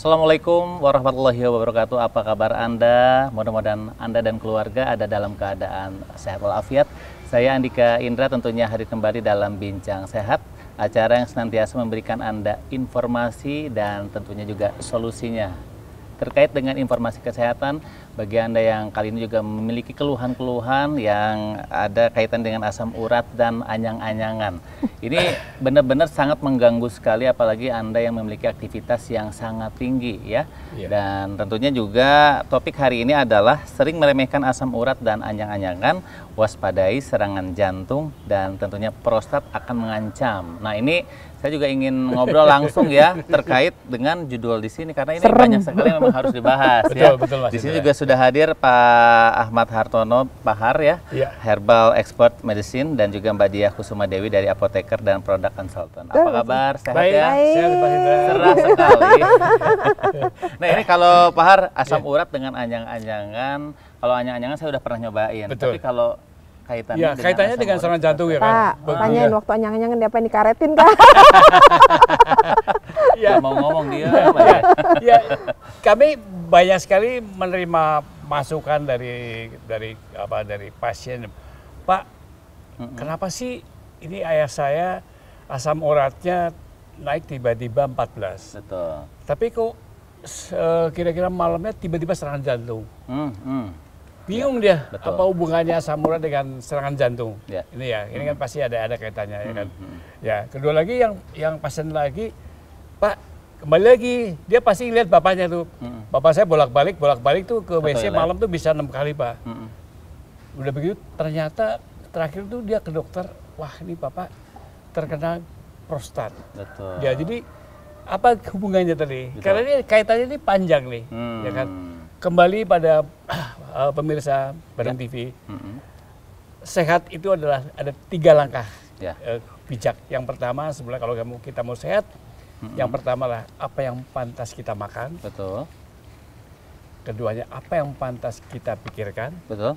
Assalamualaikum warahmatullahi wabarakatuh. Apa kabar Anda? Mudah-mudahan Anda dan keluarga ada dalam keadaan sehat walafiat. Saya Andika Indra tentunya hadir kembali dalam Bincang Sehat, acara yang senantiasa memberikan Anda informasi dan tentunya juga solusinya terkait dengan informasi kesehatan bagi Anda yang kali ini juga memiliki keluhan-keluhan yang ada kaitan dengan asam urat dan anyang-anyangan. Ini benar-benar sangat mengganggu sekali, apalagi Anda yang memiliki aktivitas yang sangat tinggi ya. Dan tentunya juga topik hari ini adalah sering meremehkan asam urat dan anyang-anyangan, waspadai serangan jantung dan tentunya prostat akan mengancam. Nah, ini saya juga ingin ngobrol langsung ya terkait dengan judul di sini karena ini banyak sekali yang memang harus dibahas. Betul, Mas. Di sini juga sudah hadir Pak Ahmad Hartono Pahar ya, Herbal Expert Medicine, dan juga Mbak Diah Kusuma Dewi dari Apoteker dan Product Consultant. Apa kabar? Sehat ya? Sehat, Pak Hendra. Cerah sekali. Nah, ini kalau Pahar asam urat dengan anyang-anyangan, kalau anyang-anyangan saya udah pernah nyobain. Betul. Tapi kalau kaitannya dengan serangan jantung ya kan? Pak, tanyain waktu anyang-anyangan dia apa yang dikaretin Kak? Ya, mau ngomong dia apa ya? Ya, kami banyak sekali menerima masukan dari pasien. Pak, kenapa sih ini ayah saya asam uratnya naik tiba-tiba 14? Betul. Tapi kok kira-kira malamnya tiba-tiba serangan jantung? Bingung dia, betul. apa hubungannya asam urat dengan serangan jantung? Ya. Ini kan pasti ada kaitannya ya kan. Ya, kedua lagi yang pasien lagi, Pak, kembali lagi dia pasti lihat bapaknya tuh. Bapak saya bolak-balik tuh ke WC malam tuh bisa 6 kali, Pak. Udah begitu ternyata terakhir tuh dia ke dokter, wah ini Bapak terkena prostat. Betul. Ya, jadi apa hubungannya tadi? Betul. Karena ini kaitannya ini panjang nih, ya kan. Kembali pada pemirsa Bareng TV, sehat itu adalah ada 3 langkah bijak. Yang pertama sebenarnya kalau kita mau sehat, yang pertama lah apa yang pantas kita makan. Betul. Keduanya apa yang pantas kita pikirkan. Betul.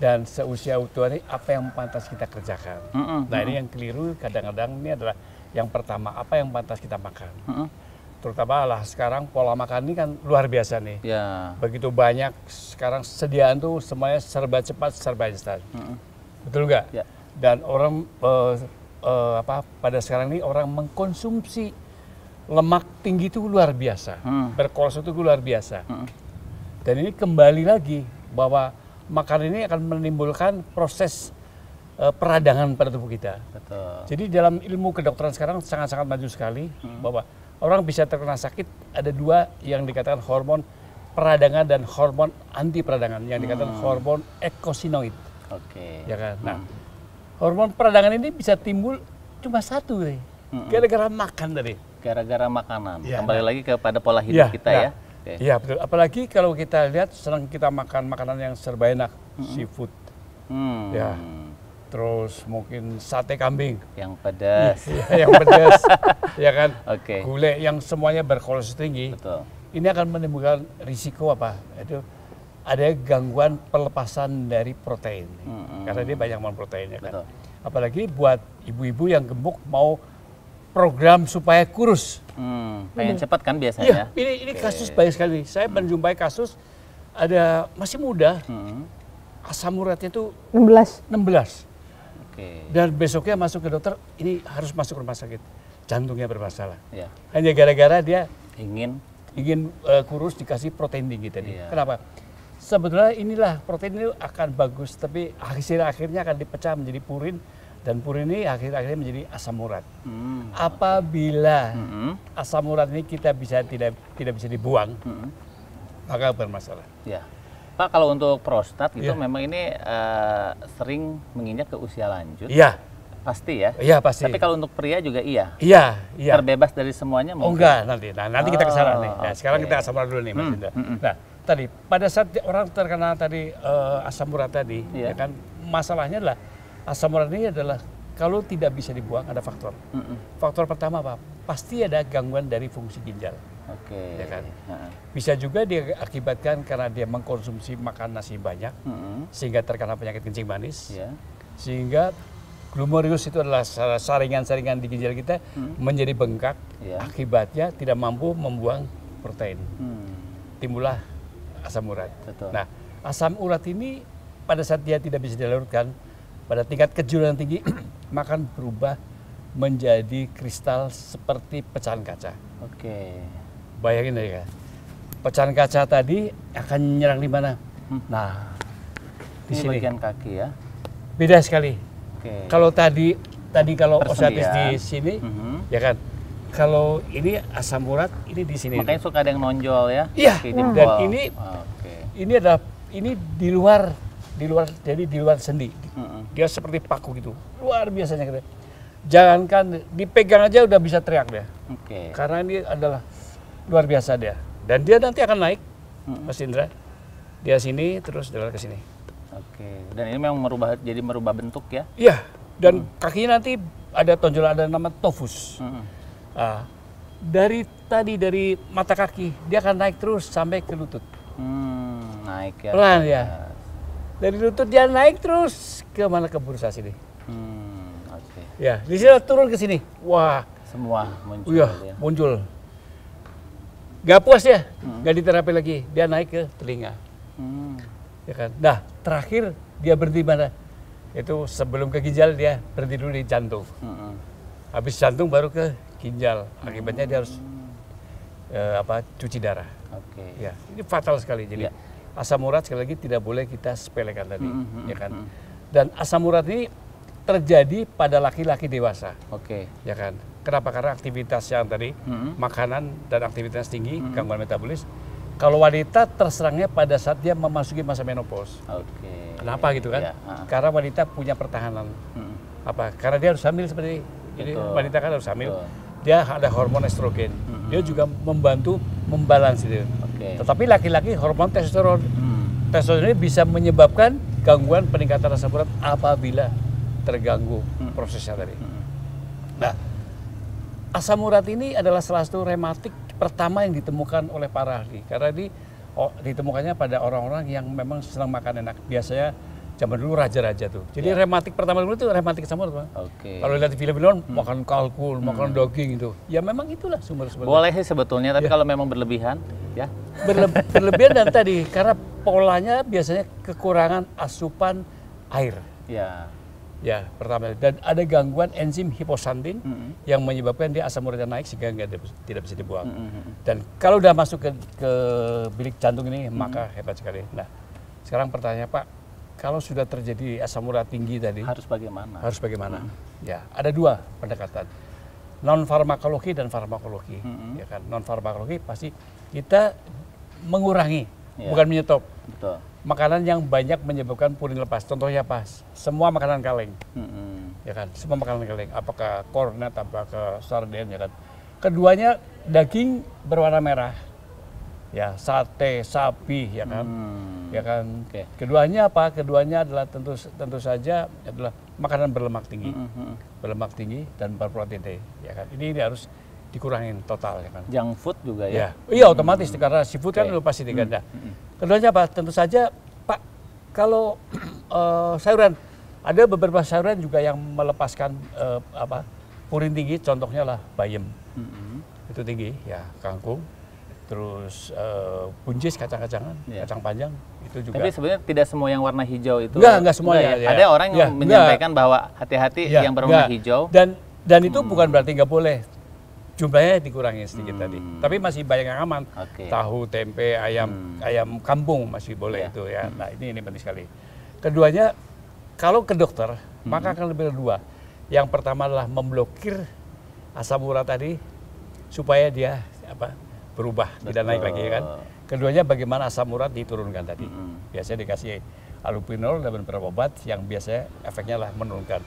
Dan seusia utuh ini apa yang pantas kita kerjakan. Nah, ini yang keliru kadang-kadang ini adalah yang pertama apa yang pantas kita makan. Terutama lah sekarang pola makan ini kan luar biasa nih. Ya. Begitu banyak sekarang sediaan tuh semuanya serba cepat, serba instan. Betul nggak? Ya. Dan orang pada sekarang ini orang mengkonsumsi lemak tinggi itu luar biasa, berkolesterol itu luar biasa. Dan ini kembali lagi bahwa makan ini akan menimbulkan proses peradangan pada tubuh kita. Betul. Jadi dalam ilmu kedokteran sekarang sangat-sangat maju sekali bahwa orang bisa terkena sakit ada 2 yang dikatakan hormon peradangan dan hormon anti peradangan yang dikatakan hormon ekosinoid. Oke. Ya kan. Nah, hormon peradangan ini bisa timbul cuma 1 nih. Gara-gara makan tadi. Gara-gara makanan. Ya, Kembali lagi kepada pola hidup kita ya. Iya, betul. Apalagi kalau kita lihat senang kita makan makanan yang serba enak, seafood. Ya. Terus mungkin sate kambing Yang pedas. yang pedas, ya kan? Oke. Gulai yang semuanya berkolesterol tinggi. Betul. Ini akan menimbulkan risiko apa? Itu ada gangguan pelepasan dari protein. Karena dia banyak mengandung proteinnya kan. Betul. Apalagi buat ibu-ibu yang gemuk mau program supaya kurus. Pengen cepat kan biasanya? Iya, ini kasus banyak sekali. Saya menjumpai kasus ada masih muda, asam uratnya itu 16. Dan besoknya masuk ke dokter, ini harus masuk rumah sakit, jantungnya bermasalah. Ya. Hanya gara-gara dia Ingin kurus dikasih protein tinggi tadi. Kenapa? Sebetulnya inilah protein ini akan bagus, tapi akhirnya akan dipecah menjadi purin, dan purin ini akhirnya menjadi asam urat. Apabila asam urat ini tidak bisa dibuang, maka bermasalah. Ya. Pak, kalau untuk prostat itu memang ini sering menginjak ke usia lanjut. Iya. Pasti ya? Iya, pasti. Tapi kalau untuk pria juga iya? Iya. Terbebas dari semuanya mungkin? Oh enggak, nanti kita ke sana nih. Nah, sekarang kita asam urat dulu nih, Mas Indra. Nah, tadi pada saat orang terkena tadi asam urat tadi, ya kan, masalahnya adalah asam urat ini adalah kalau tidak bisa dibuang ada faktor. Faktor pertama apa? Pasti ada gangguan dari fungsi ginjal. Ya kan? Bisa juga diakibatkan karena dia mengkonsumsi makan nasi banyak, sehingga terkena penyakit kencing manis, sehingga glomerulus itu adalah saringan-saringan di ginjal kita menjadi bengkak, akibatnya tidak mampu membuang protein. Timbullah asam urat. Betul. Nah, asam urat ini pada saat dia tidak bisa dilarutkan, pada tingkat kejuruan tinggi, maka berubah menjadi kristal seperti pecahan kaca. Oke. Bayangin aja, pecahan kaca tadi akan nyerang di mana? Nah, di Ini sini. bagian kaki ya. Beda sekali. Oke. Kalau tadi kalau osteoartritis di Persendian. sini, ya kan. Kalau ini asam urat, ini di sini. Makanya suka ada yang nonjol ya. Iya. Kaki Dan jempol. Oke. ini di luar jadi di luar sendi. Dia seperti paku gitu. Luar biasanya gitu. Jangankan dipegang aja udah bisa teriak dia. Oke. Karena ini adalah luar biasa dia. Dan dia nanti akan naik, Mas Indra. Dia sini terus jalan ke sini. Oke. Dan ini memang merubah bentuk ya. Iya. Dan kakinya nanti ada tonjolan, ada nama tofus. Nah, dari mata kaki dia akan naik terus sampai ke lutut. Naik ya. Pelan ya. Dari lutut dia naik terus ke mana, ke bursa sini. Oke. Ya, di sini turun ke sini. Wah, Semua muncul iya, ya. muncul. Gak puas ya, gak diterapi lagi. Dia naik ke telinga. Ya kan. Nah, terakhir dia berhenti mana? Itu sebelum ke ginjal dia berhenti dulu di jantung. Habis jantung baru ke ginjal. Akibatnya dia harus cuci darah. Oke. Ya, ini fatal sekali. Jadi Ya. asam urat sekali lagi tidak boleh kita sepelekan tadi, ya kan. Dan asam urat ini terjadi pada laki-laki dewasa, Oke. ya kan. Kenapa? Karena aktivitas yang tadi, makanan dan aktivitas tinggi, gangguan metabolis. Kalau wanita terserangnya pada saat dia memasuki masa menopause. Oke. Kenapa gitu kan? Ya, Karena wanita punya pertahanan. Apa? Karena dia harus hamil seperti ini. Betul. Wanita kan harus hamil. Betul. Dia ada hormon estrogen. Dia juga membantu membalans itu. Oke. Tetapi laki-laki hormon testosteron. Testosteron ini bisa menyebabkan gangguan peningkatan asam urat apabila terganggu prosesnya tadi. Nah, asam urat ini adalah salah satu rematik pertama yang ditemukan oleh para ahli. Karena ditemukannya pada orang-orang yang memang senang makan enak. Biasanya zaman dulu raja-raja tuh. Jadi rematik pertama dulu itu rematik asam urat, Pak. Oke. Kalau lihat di film-film makan kalkun, makan daging itu. Ya memang itulah sumber-sumber. Boleh sih sebetulnya, tapi kalau memang berlebihan, ya. Berlebihan dan tadi karena polanya biasanya kekurangan asupan air. Ya. Ya, pertama. Dan ada gangguan enzim hiposantin yang menyebabkan dia asam uratnya naik sehingga tidak bisa dibuang. Dan kalau udah masuk ke bilik jantung ini maka hebat sekali. Nah, sekarang pertanyaannya, Pak, kalau sudah terjadi asam urat tinggi tadi Harus bagaimana? harus bagaimana? Ya, ada dua pendekatan. Non farmakologi dan farmakologi. Ya kan, non farmakologi pasti kita mengurangi, bukan menyetop. Betul. Makanan yang banyak menyebabkan purin lepas. Contohnya apa? Semua makanan kaleng. Ya kan? Semua makanan kaleng. Apakah kornet, apakah sarden, ya kan? Keduanya daging berwarna merah. Ya, sate, sapi, ya kan? Ya kan? Oke. Keduanya apa? Keduanya adalah tentu saja adalah makanan berlemak tinggi. Berlemak tinggi dan berprotein tinggi, ya kan? Ini harus dikurangin total, ya kan? Junk food juga ya? Ya, iya otomatis karena seafood kan pasti diganda. Keduanya apa? Tentu saja, Pak, kalau sayuran, ada beberapa sayuran juga yang melepaskan purin tinggi. Contohnya lah bayam, itu tinggi, ya kangkung, terus buncis, kacang-kacangan, kacang panjang itu juga. Tapi sebenarnya tidak semua yang warna hijau itu. Enggak semuanya. Ya? Ada orang yang menyampaikan bahwa hati-hati yang berwarna hijau. Dan itu bukan berarti nggak boleh. Jumlahnya dikurangi sedikit tadi, tapi masih banyak yang aman. Tahu, tempe, ayam kampung masih boleh itu ya. Nah ini penting sekali. Keduanya, kalau ke dokter maka akan lebih dua. Yang pertama adalah memblokir asam urat tadi supaya dia berubah, tidak naik lagi, ya kan. Keduanya bagaimana asam urat diturunkan tadi. Biasanya dikasih alupinol dan beberapa obat yang biasanya efeknya lah menurunkan.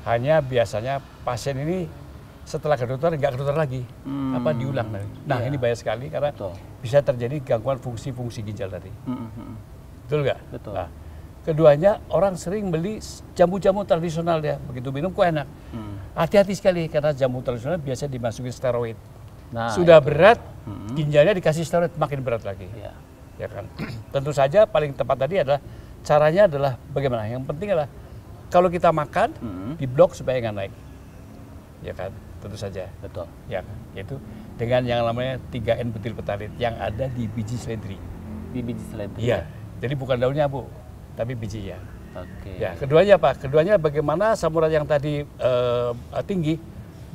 Hanya biasanya pasien ini setelah ke dokter nggak ke dokter lagi, diulang tadi. Nah ini bahaya sekali karena bisa terjadi gangguan fungsi-fungsi ginjal tadi. Betul nggak? Betul. Nah, keduanya orang sering beli jamu-jamu tradisional dia, begitu minum kok enak. Hati-hati sekali karena jamu tradisional biasa dimasukin steroid. Nah, sudah berat, ginjalnya dikasih steroid makin berat lagi. Ya kan? Tentu saja paling tepat tadi adalah caranya adalah bagaimana? Yang penting adalah kalau kita makan diblok supaya nggak naik. Ya kan? Tentu saja. Betul. Ya, yaitu dengan yang namanya 3N butil petalit yang ada di biji seledri. Di biji seledri. Iya. Jadi bukan daunnya, Bu, tapi bijinya. Oke. Ya, keduanya apa? Keduanya bagaimana asam urat yang tadi tinggi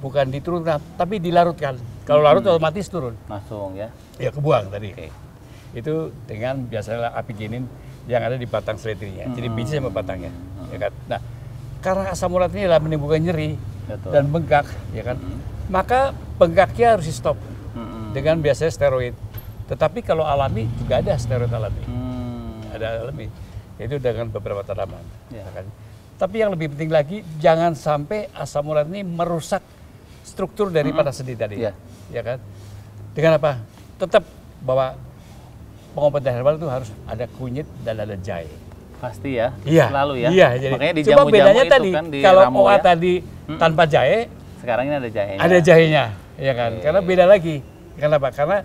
bukan diturunkan tapi dilarutkan. Kalau larut otomatis turun. Langsung ya. Ya kebuang tadi. Oke. Itu dengan biasanya apigenin yang ada di batang seledrinya. Jadi biji sama batangnya. Ya kan? Nah, karena asam urat ini adalah menimbulkan nyeri dan bengkak, ya kan? Maka bengkaknya harus di stop dengan biasanya steroid. Tetapi kalau alami juga ada steroid alami. Ada alami. Itu dengan beberapa tanaman. Ya kan? Tapi yang lebih penting lagi, jangan sampai asam urat ini merusak struktur daripada sendi tadi. Ya kan? Dengan apa? Tetap bahwa pengobatan herbal itu harus ada kunyit dan ada jahe. Pasti ya, iya, selalu ya. Iya, jadi makanya di cuma jamu-jamu bedanya itu tadi, kan di kalau ramu OA ya. tadi tanpa jahe, sekarang ini ada jahenya. ada jahenya, ya kan? Karena beda lagi. Kenapa? Karena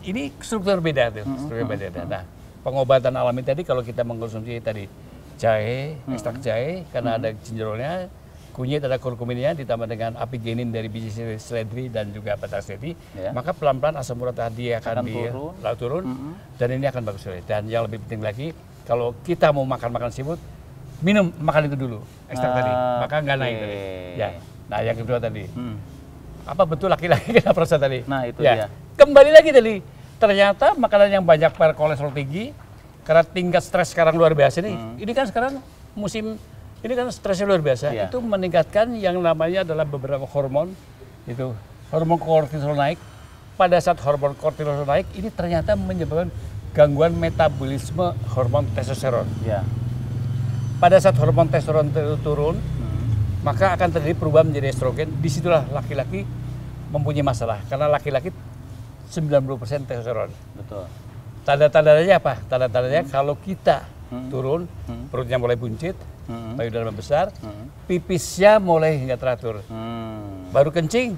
ini struktur beda tuh, struktur beda. Nah, pengobatan alami tadi kalau kita mengkonsumsi tadi jahe, ekstrak jahe, karena ada gingerolnya, kunyit, ada kurkuminnya, ditambah dengan apigenin dari biji seledri dan juga batang seledri, maka pelan-pelan asam urat tadi akan turun, dan ini akan bagus sekali. Dan yang lebih penting lagi, kalau kita mau makan seafood, makan itu dulu, ekstrak tadi, maka nggak naik tadi. Ya. Nah, yang kedua tadi, apa betul laki-laki kena prostat tadi? Nah, itu dia. Kembali lagi tadi, ternyata makanan yang banyak kolesterol tinggi, karena tingkat stres sekarang luar biasa nih. Ini kan sekarang musim ini kan stresnya luar biasa, itu meningkatkan yang namanya adalah beberapa hormon, itu hormon kortisol naik. Pada saat hormon kortisol naik, ini ternyata menyebabkan gangguan metabolisme hormon testosteron. Pada saat hormon testosteron itu turun, maka akan terjadi perubahan menjadi estrogen. Disitulah laki-laki mempunyai masalah, karena laki-laki 90% testosteron. Betul. Tanda-tandanya apa? Tanda-tandanya kalau kita turun, perutnya mulai buncit, payudara membesar, pipisnya mulai nggak teratur. Baru kencing,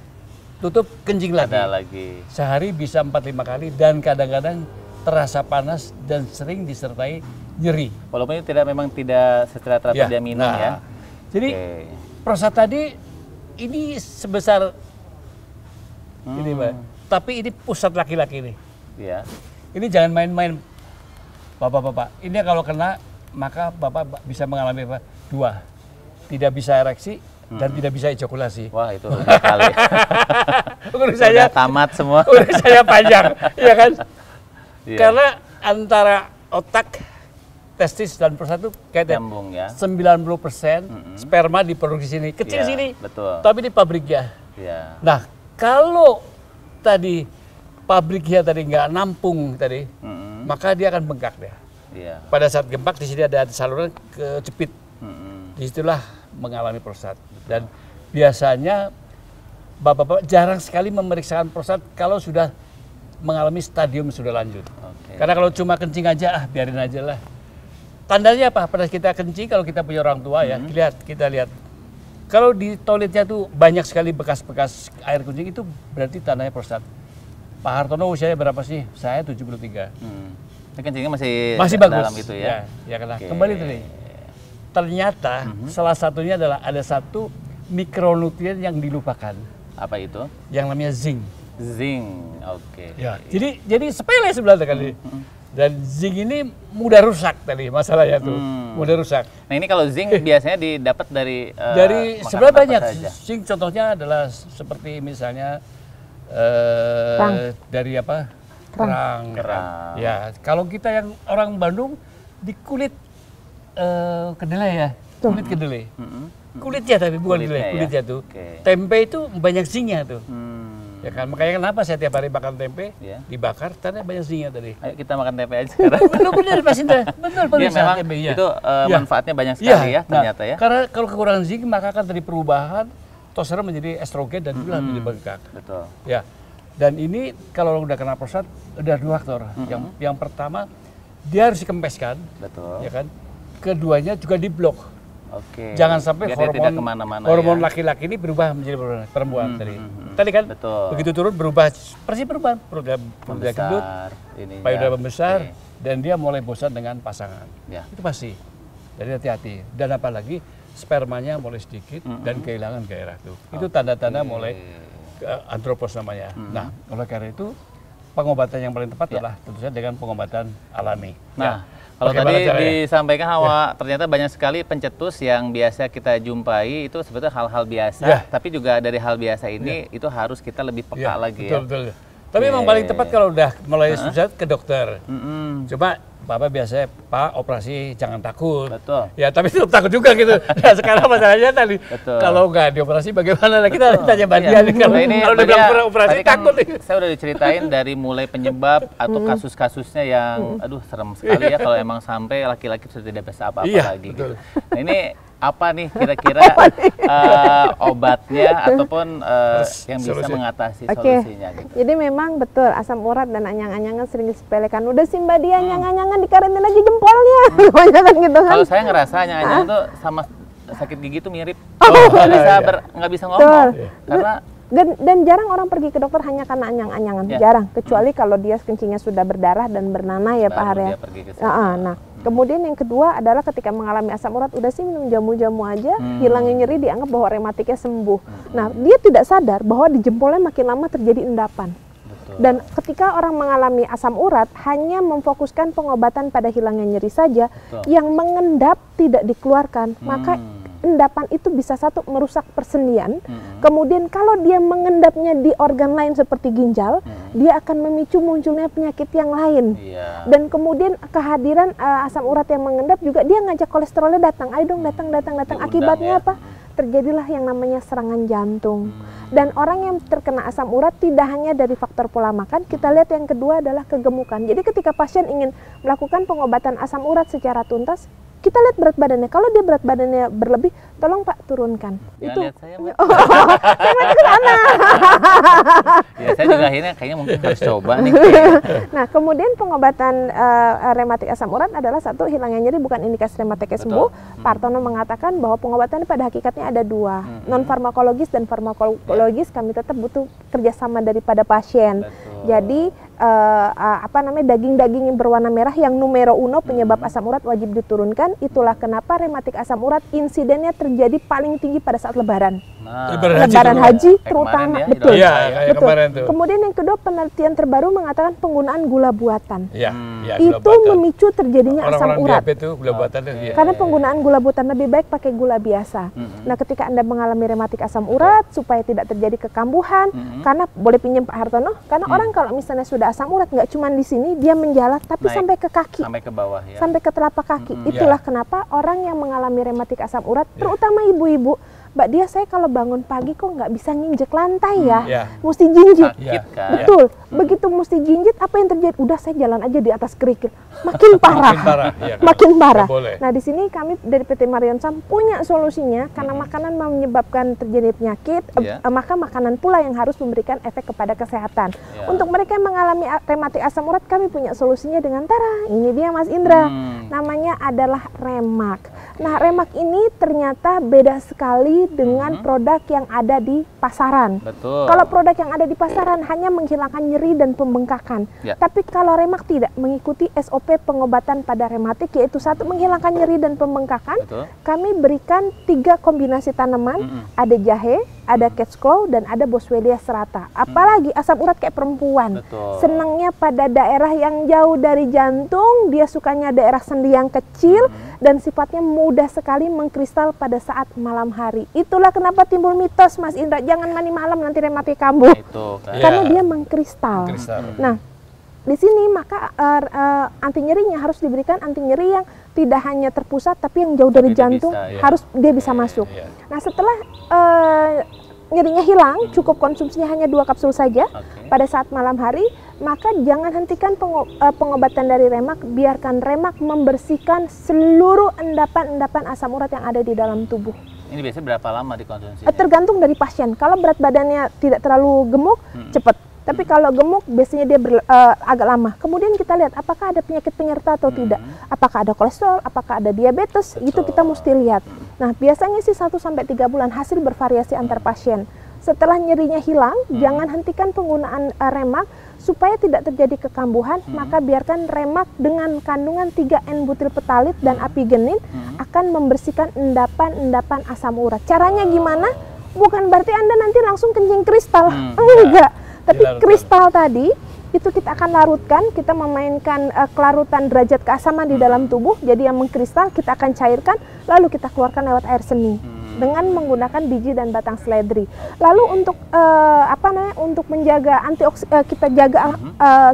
tutup kencing lagi. Ada lagi. Sehari bisa 4-5 kali dan kadang-kadang terasa panas dan sering disertai nyeri. Walaupun itu memang tidak secara teratur dia minum ya. Jadi prostat tadi ini sebesar ini, Mbak. Tapi ini pusat laki-laki nih. Iya. Ini jangan main-main, Bapak-bapak. Ini kalau kena, maka Bapak bisa mengalami apa? 2. Tidak bisa ereksi dan tidak bisa ejakulasi. Wah, itu sekali. Urusannya tamat semua. Urusannya panjang, ya kan? Karena antara otak, testis dan prostat itu kayak nyambung ya. 90% sperma diproduksi sini, kecil sini. Betul. Tapi di pabriknya. Nah, kalau tadi pabriknya tadi nggak nampung tadi, maka dia akan bengkak dia. Pada saat gempak di sini ada saluran kejepit. Disitulah mengalami prostat. Dan biasanya bapak-bapak jarang sekali memeriksakan prostat kalau sudah mengalami stadium sudah lanjut. Karena kalau cuma kencing aja, biarin aja lah. Tandanya apa? Pada kita kencing, kalau kita punya orang tua ya, kita lihat. Kalau di toiletnya tuh banyak sekali bekas-bekas air kencing, itu berarti tandanya prostat. Pak Hartono usianya berapa sih? Saya 73. Kencingnya masih bagus dalam itu ya? Ya karena kembali tadi. Ternyata salah satunya adalah ada satu mikronutrien yang dilupakan. Apa itu? Yang namanya zinc. Zinc, oke. Ya, jadi sepele sebenarnya kali. Dan zinc ini mudah rusak tadi masalahnya tuh, mudah rusak. Nah ini kalau zinc biasanya didapat dari sebenarnya banyak. Zinc contohnya adalah seperti misalnya dari apa? Kerang. Ya, kalau kita yang orang Bandung di kulit kedelai ya, kulit kedelai. Kulitnya tapi bukan kedelai, kulitnya tuh. Tempe itu banyak zincnya tuh. Ya kan, makanya kenapa saya tiap hari makan tempe dibakar, karena banyak zincnya tadi. Ayo kita makan tempe aja sekarang. Benar Mas Indra, betul memang tempe, itu manfaatnya banyak sekali ya ternyata ya. Karena kalau kekurangan zinc maka akan terjadi perubahan testosteron menjadi estrogen dan juga menjadi bengkak. Betul. Ya. Dan ini kalau udah kena prostat ada 2 faktor. Yang pertama dia harus dikempeskan. Betul. Ya kan? Keduanya juga diblok. Jangan sampai hormon laki-laki ini berubah menjadi perempuan tadi. Tadi kan begitu turun berubah persis perubahan. Perutnya gendut, payudara membesar, dan dia mulai bosan dengan pasangan. Itu pasti. Jadi hati-hati. Dan apalagi spermanya mulai sedikit dan kehilangan gairah tuh. Itu tanda-tanda mulai andropos namanya. Nah, oleh karena itu pengobatan yang paling tepat adalah tentu saja dengan pengobatan alami. Nah, kalau tadi disampaikan bahwa ternyata banyak sekali pencetus yang biasa kita jumpai itu sebetulnya hal-hal biasa, tapi juga dari hal biasa ini itu harus kita lebih peka lagi betul. Tapi memang paling tepat kalau udah mulai susah ke dokter. Coba Bapak biasanya, Pak, operasi jangan takut. Betul. Ya, tapi tetap takut juga gitu. Nah, sekarang masalahnya tadi, kalau nggak dioperasi bagaimana? Nah, kita tanya Mbak Dian. Kalau udah bilang operasi takut. Saya udah diceritain dari mulai penyebab atau kasus-kasusnya yang, aduh serem sekali ya kalau emang sampai laki-laki sudah tidak bisa apa-apa lagi. Gitu. Nah, ini apa nih kira-kira obatnya ataupun yang bisa mengatasi solusinya? Gitu. Jadi memang betul asam urat dan anyang-anyangan sering disepelekan. Udah sih Mbak Dia anyang-anyangan dikaretin aja jempolnya, kebanyakan gitu kan. Kalau saya ngerasa anyang-anyangan tuh sama sakit gigi tuh mirip. Nggak bisa ngomong karena dan jarang orang pergi ke dokter hanya karena anyang-anyangan, jarang. Kecuali kalau dia kencingnya sudah berdarah dan bernanah ya Pak Har ya. Nah, kemudian yang kedua adalah ketika mengalami asam urat, udah sih minum jamu-jamu aja, hilangin nyeri, dianggap bahwa rematiknya sembuh. Nah, dia tidak sadar bahwa di jempolnya makin lama terjadi endapan. Dan ketika orang mengalami asam urat, hanya memfokuskan pengobatan pada hilangnya nyeri saja, yang mengendap tidak dikeluarkan, maka endapan itu bisa satu merusak persendian. Kemudian kalau dia mengendapnya di organ lain seperti ginjal, dia akan memicu munculnya penyakit yang lain. Dan kemudian kehadiran asam urat yang mengendap juga dia ngajak kolesterolnya datang. Ayo dong datang. Akibatnya apa? Terjadilah yang namanya serangan jantung. Dan orang yang terkena asam urat tidak hanya dari faktor pola makan, kita lihat yang kedua adalah kegemukan. Jadi ketika pasien ingin melakukan pengobatan asam urat secara tuntas, kita lihat berat badannya. Kalau dia berat badannya berlebih, tolong Pak turunkan. Itu lihat saya, Mbak. Saya maju ke sana. Ya, saya juga akhirnya kayaknya mungkin harus coba nih. Nah, kemudian pengobatan rematik asam urat adalah satu, hilangnya nyeri bukan indikasi rematiknya sembuh. Pak Hartono mengatakan bahwa pengobatan pada hakikatnya ada dua, non farmakologis dan farmakologis. Kami tetap butuh kerjasama daripada pasien. Jadi daging-daging yang berwarna merah yang numero uno penyebab asam urat wajib diturunkan. Itulah kenapa rematik asam urat insidennya terjadi paling tinggi pada saat lebaran. Lebaran haji terutama, betul. Kemudian yang kedua, penelitian terbaru mengatakan penggunaan gula buatan. Itu memicu terjadinya asam urat. Karena penggunaan gula buatan lebih baik pakai gula biasa. Nah, ketika Anda mengalami rematik asam urat, supaya tidak terjadi kekambuhan, karena boleh pinjam Pak Hartono, karena orang kalau misalnya sudah asam urat nggak cuma di sini, dia menjalar tapi sampai ke kaki, sampai ke bawah, sampai ke telapak kaki. Itulah kenapa orang yang mengalami rematik asam urat, terutama ibu-ibu, Mbak Dia, saya kalau bangun pagi kok nggak bisa nginjek lantai ya, mesti jinjit. Betul, begitu mesti jinjit, apa yang terjadi? Udah saya jalan aja di atas kerikil, makin parah, makin parah. Nah, di sini kami dari PT Marion Sam punya solusinya, karena makanan menyebabkan terjadi penyakit, maka makanan pula yang harus memberikan efek kepada kesehatan. Untuk mereka yang mengalami rematik asam urat, kami punya solusinya dengan Tara. Ini dia Mas Indra, namanya adalah Remak. Nah, Remak ini ternyata beda sekali dengan produk yang ada di pasaran. Kalau produk yang ada di pasaran hanya menghilangkan nyeri dan pembengkakan. Tapi kalau Remak tidak, mengikuti SOP pengobatan pada rematik, yaitu satu, menghilangkan nyeri dan pembengkakan. Kami berikan 3 kombinasi tanaman, ada jahe, ada cat's claw, dan ada boswellia serrata. Apalagi asam urat kayak perempuan, senangnya pada daerah yang jauh dari jantung, dia sukanya daerah sendi yang kecil, dan sifatnya mudah sekali mengkristal pada saat malam hari. Itulah kenapa timbul mitos, Mas Indra, jangan mandi malam nanti rematik kambuh. Karena dia mengkristal. Nah, di sini maka anti nyerinya harus diberikan anti nyeri yang tidak hanya terpusat, tapi yang jauh dari jantung, harus dia bisa masuk. Nah, setelah nyerinya hilang, cukup konsumsinya hanya 2 kapsul saja pada saat malam hari, maka jangan hentikan pengobatan dari Remak, biarkan Remak membersihkan seluruh endapan-endapan asam urat yang ada di dalam tubuh. Ini biasanya berapa lama dikonsumsi? Tergantung dari pasien. Kalau berat badannya tidak terlalu gemuk, cepat. Tapi kalau gemuk, biasanya dia agak lama. Kemudian kita lihat apakah ada penyakit penyerta atau tidak. Apakah ada kolesterol, apakah ada diabetes, itu kita mesti lihat. Nah, biasanya sih 1-3 bulan, hasil bervariasi antar pasien. Setelah nyerinya hilang, jangan hentikan penggunaan Remak supaya tidak terjadi kekambuhan, maka biarkan Remak dengan kandungan 3N-butil petalit dan apigenin akan membersihkan endapan-endapan asam urat. Caranya gimana? bukan berarti Anda nanti langsung kencing kristal. Enggak. Tapi kristal tadi itu kita akan larutkan, kita memainkan kelarutan derajat keasaman di dalam tubuh, jadi yang mengkristal kita akan cairkan, lalu kita keluarkan lewat air seni dengan menggunakan biji dan batang seledri. Lalu untuk untuk menjaga kita jaga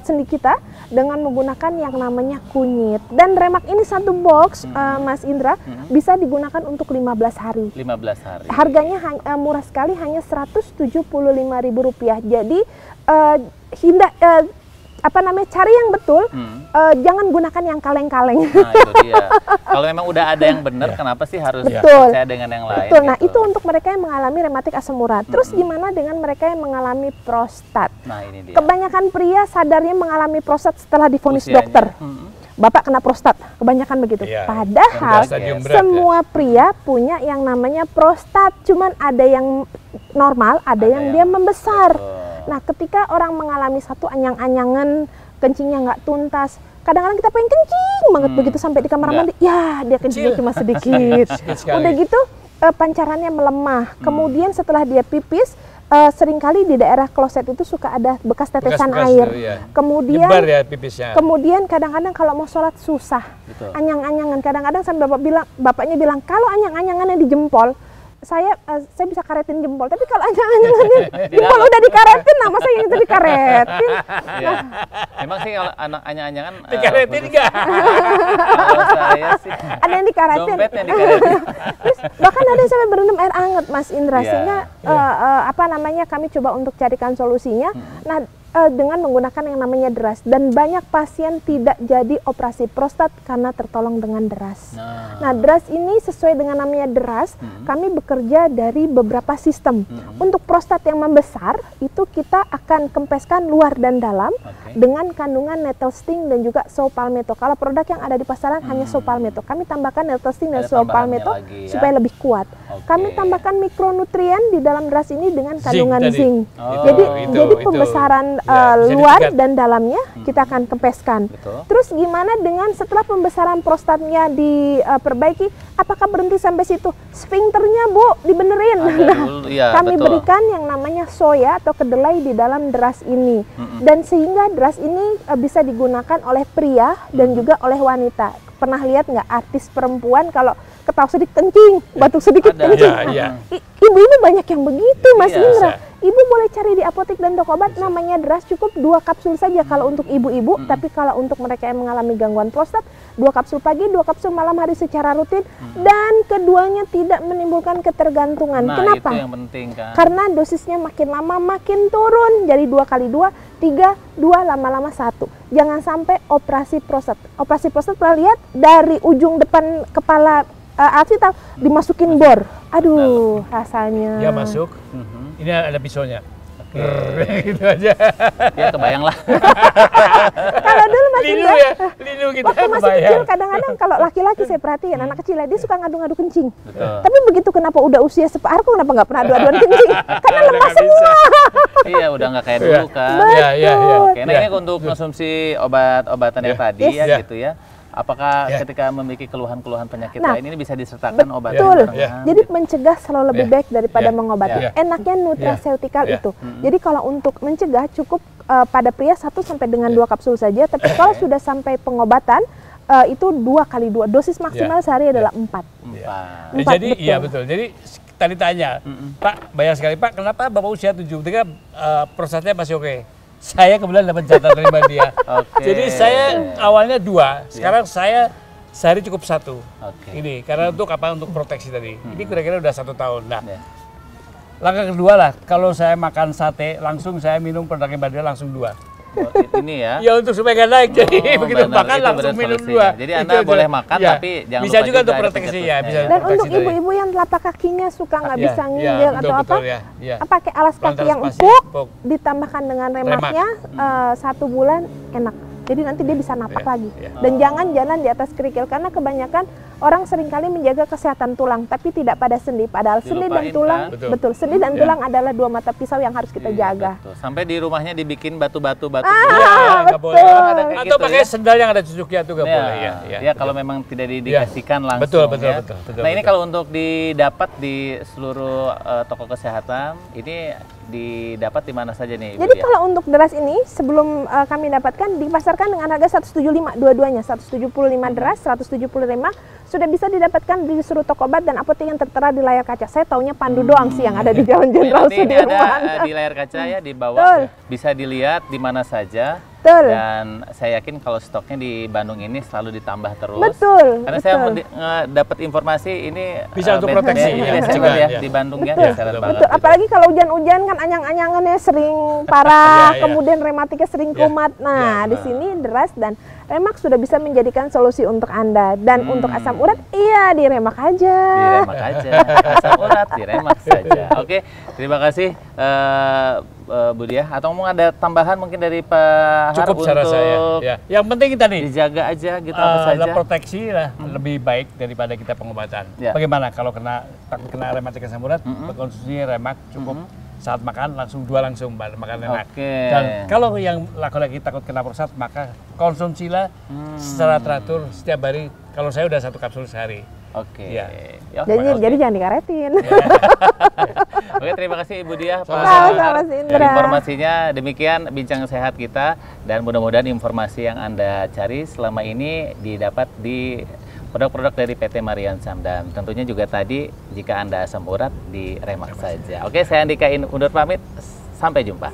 sendi kita dengan menggunakan yang namanya kunyit. Dan remak ini satu box, Mas Indra, bisa digunakan untuk 15 hari. 15 hari. Harganya murah sekali, hanya Rp175.000. Jadi cari yang betul, jangan gunakan yang kaleng-kaleng. Nah, itu dia. Kalau memang udah ada yang benar, kenapa sih harus percaya dengan yang lain? Betul. Nah, itu untuk mereka yang mengalami rematik asam urat. Terus gimana dengan mereka yang mengalami prostat? Nah, ini dia. Kebanyakan pria sadarnya mengalami prostat setelah divonis dokter. Bapak kena prostat, kebanyakan begitu. Padahal semua pria punya yang namanya prostat, cuman ada yang normal, ada yang dia membesar. Nah, ketika orang mengalami satu anyang-anyangan, kencingnya nggak tuntas, kadang-kadang kita pengen kencing banget begitu sampai di kamar mandi, ya dia kencingnya cuma sedikit. Udah gitu pancarannya melemah. Kemudian setelah dia pipis, seringkali di daerah kloset itu suka ada bekas tetesan air. Kemudian nyebar ya pipisnya. Kemudian kadang-kadang kalau mau sholat susah, anyang-anyangan. Kadang-kadang sampai bapaknya bilang kalau anyang-anyangannya di jempol, saya bisa karetin jempol, tapi kalau anyang-anyangannya jempol udah dikaretin, nah masa yang itu dikaretin? Nah, emang sih kalau anak anyang-anyangan dikaretin enggak? Kalau saya sih ada yang dikaretin. Dompetnya dikaretin. Terus bahkan ada yang sampai berendam air hangat, Mas Indra, sehingga kami coba untuk carikan solusinya. Nah, dengan menggunakan yang namanya deras, dan banyak pasien tidak jadi operasi prostat karena tertolong dengan deras. Nah, deras ini sesuai dengan namanya deras, kami bekerja dari beberapa sistem. Untuk prostat yang membesar itu kita akan kempeskan luar dan dalam dengan kandungan netel sting dan juga saw palmetto. Kalau produk yang ada di pasaran hanya saw palmetto, kami tambahkan netel sting dan saw palmetto supaya lebih kuat. Kami tambahkan mikronutrien di dalam deras ini dengan kandungan zinc. Jadi pembesaran luar dan dalamnya kita akan kempeskan. Terus gimana dengan setelah pembesaran prostatnya diperbaiki, apakah berhenti sampai situ? Sfinkternya Bu dibenerin. Kami berikan yang namanya soya atau kedelai di dalam deras ini. Dan sehingga deras ini bisa digunakan oleh pria dan juga oleh wanita. Pernah lihat nggak artis perempuan kalau ketawa sedikit kencing, batuk sedikit kencing? Ibu-ibu banyak yang begitu, Mas Indra. Ibu boleh cari di apotek dan toko obat, namanya deras, cukup 2 kapsul saja kalau untuk ibu-ibu. Tapi kalau untuk mereka yang mengalami gangguan prostat, 2 kapsul pagi, 2 kapsul malam hari secara rutin. Dan keduanya tidak menimbulkan ketergantungan. Kenapa? Itu yang penting, kan? Karena dosisnya makin lama makin turun. Jadi 2 kali 2, 3, 2, lama-lama 1. Jangan sampai operasi prostat. Operasi prostat pernah lihat dari ujung depan kepala Alvita dimasukin bor. Aduh, rasanya. Dia masuk. Ini ada pisaunya. Gitu aja. Ya kebayang lah. Kalau dulu masih linu kita waktu masih kecil, kadang-kadang kalau laki-laki saya perhatiin anak kecil dia suka ngadu-ngadu kencing. Tapi begitu kenapa udah usia separuhku kenapa nggak pernah adu-aduan kencing? Karena lemas semua. Iya, udah nggak kayak dulu kan. Betul. Nah, ini untuk konsumsi obat-obatan yang tadi ya gitu ya. Apakah ketika memiliki keluhan-keluhan penyakit lain ini bisa disertakan obat? Betul. Jadi mencegah selalu lebih baik daripada mengobati. Enaknya nutraceutikal itu. Jadi kalau untuk mencegah cukup pada pria 1 sampai dengan 2 kapsul saja. Tapi kalau sudah sampai pengobatan itu 2 kali 2. Dosis maksimal sehari adalah 4. Jadi iya betul. Jadi tadi tanya, Pak, banyak sekali Pak, kenapa Bapak usia 73 prostatnya masih oke? Saya kebetulan dapat jatah dari dia. Jadi saya awalnya 2, sekarang saya sehari cukup 1. Ini karena untuk apa? Untuk proteksi tadi. Ini kira-kira udah 1 tahun. Nah, langkah kedua lah, kalau saya makan sate langsung saya minum produknya Mbak Dia langsung 2. Ini ya? Ya untuk supaya nggak naik, jadi begitu makan langsung minum 2. Jadi Anda boleh makan tapi jangan bisa lupa juga untuk proteksi ya. Dan untuk ibu-ibu yang telapak kakinya suka nggak bisa nginjil atau apa, pakai alas kaki yang empuk, ditambahkan dengan remaknya 1 bulan enak. Jadi nanti dia bisa napak lagi. Dan jangan jalan di atas kerikil karena kebanyakan orang seringkali menjaga kesehatan tulang, tapi tidak pada sendi. Padahal sendi dan tulang, kan? betul, sendi dan tulang adalah dua mata pisau yang harus kita jaga. Betul. Sampai di rumahnya dibikin batu-batu. Nggak boleh. Atau pakai sendal yang ada cucuknya itu nggak boleh. Ya, kalau memang tidak didikasikan langsung. Betul. Nah, ini kalau untuk didapat di seluruh toko kesehatan, ini didapat di mana saja nih, Ibu? Jadi kalau untuk deras ini sebelum kami dapatkan dipasarkan dengan harga 175 dua-duanya, 175 deras, 175 sudah bisa didapatkan di seluruh toko obat dan apotek yang tertera di layar kaca. Saya taunya pandu doang sih yang ada di Jalan Jenderal Sudirman. Ada di layar kaca ya, di bawah. Bisa dilihat di mana saja. Betul. Dan saya yakin kalau stoknya di Bandung ini selalu ditambah terus. Betul. Karena saya dapat informasi ini bisa untuk proteksi ya di Bandung ya. Betul. Apalagi kalau hujan-hujan kan anyang-anyangannya sering parah, kemudian rematiknya sering kumat. Nah, di sini deras dan Remax sudah bisa menjadikan solusi untuk Anda. Dan untuk asam urat, iya di Remax aja. Di Remax aja. Asam urat di Remax saja. Oke, terima kasih Bu Diah. Atau mau ada tambahan mungkin dari Pak Har cukup cara saya. Ya. Yang penting kita nih dijaga aja gitu apa saja. Proteksi lah lebih baik daripada kita pengobatan. Bagaimana kalau takut kena rematik asam urat, konsumsi Remax cukup. Saat makan langsung makan enak. Dan kalau yang laki-laki takut kena prostat, maka konsumsilah secara teratur setiap hari. Kalau saya udah 1 kapsul sehari. Oke. Ya. Jadi jangan dikaretin. Oke, terima kasih Ibu Diah. Sama-sama Mas Indra. Informasinya demikian bincang sehat kita, dan mudah-mudahan informasi yang Anda cari selama ini didapat di produk-produk dari PT Marian Sam, dan tentunya juga tadi jika Anda asam urat di Remax saja. Oke, saya Andika undur pamit. Sampai jumpa.